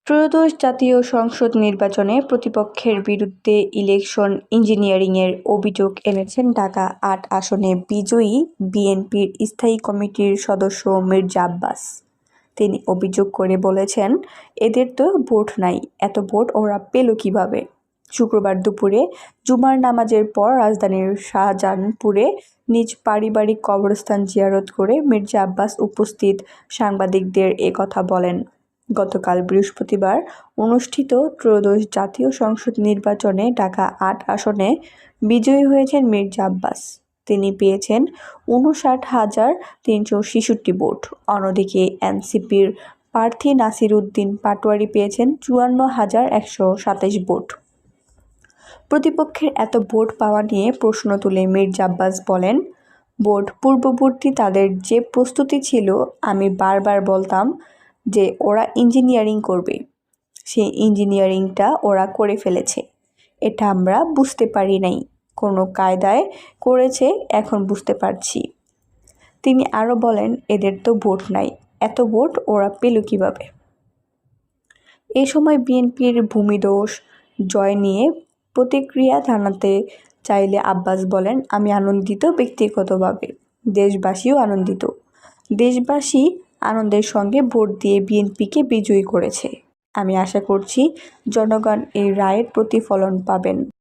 ত্রয়োদশ জাতীয় সংসদ নির্বাচনে প্রতিপক্ষের বিরুদ্ধে ইলেকশন ইঞ্জিনিয়ারিংয়ের অভিযোগ এনেছেন ঢাকা-৮ আসনে বিজয়ী বিএনপির স্থায়ী কমিটির সদস্য মির্জা আব্বাস। তিনি অভিযোগ করে বলেছেন, এদের তো ভোট নাই, এত ভোট ওরা পেল কীভাবে। শুক্রবার দুপুরে জুমার নামাজের পর রাজধানীর শাহজাহানপুরে নিজ পারিবারিক কবরস্থান জিয়ারত করে মির্জা আব্বাস উপস্থিত সাংবাদিকদের কথা বলেন। গতকাল বৃহস্পতিবার অনুষ্ঠিত ত্রয়োদশ জাতীয় সংসদ নির্বাচনে ঢাকা-৮ আসনে বিজয়ী হয়েছেন মির্জা আব্বাস। তিনি পেয়েছেন ৫৯,৩৬৬ ভোট। অন্যদিকে এনসিপির প্রার্থী নাসির উদ্দিন পাটোয়ারি পেয়েছেন ৫৪,১২৭ ভোট। প্রতিপক্ষের এত ভোট পাওয়া নিয়ে প্রশ্ন তুলে মির্জা আব্বাস বলেন, ভোট পূর্ববর্তী তাদের যে প্রস্তুতি ছিল, আমি বারবার বলতাম যে ওরা ইঞ্জিনিয়ারিং করবে, সেই ইঞ্জিনিয়ারিংটা ওরা করে ফেলেছে। এটা আমরা বুঝতে পারি নাই, কোনো কায়দায় করেছে, এখন বুঝতে পারছি। তিনি আরও বলেন, এদের তো ভোট নাই, এত ভোট ওরা পেল কীভাবে। এ সময় বিএনপির ভূমিধস জয় নিয়ে প্রতিক্রিয়া জানাতে চাইলে আব্বাস বলেন, আমি আনন্দিত ব্যক্তিগতভাবে, দেশবাসীও আনন্দিত। দেশবাসী আনন্দের সঙ্গে ভোট দিয়ে বিএনপিকে বিজয়ী করেছে। আমি আশা করছি জনগণ এই রায়ের প্রতিফলন পাবেন।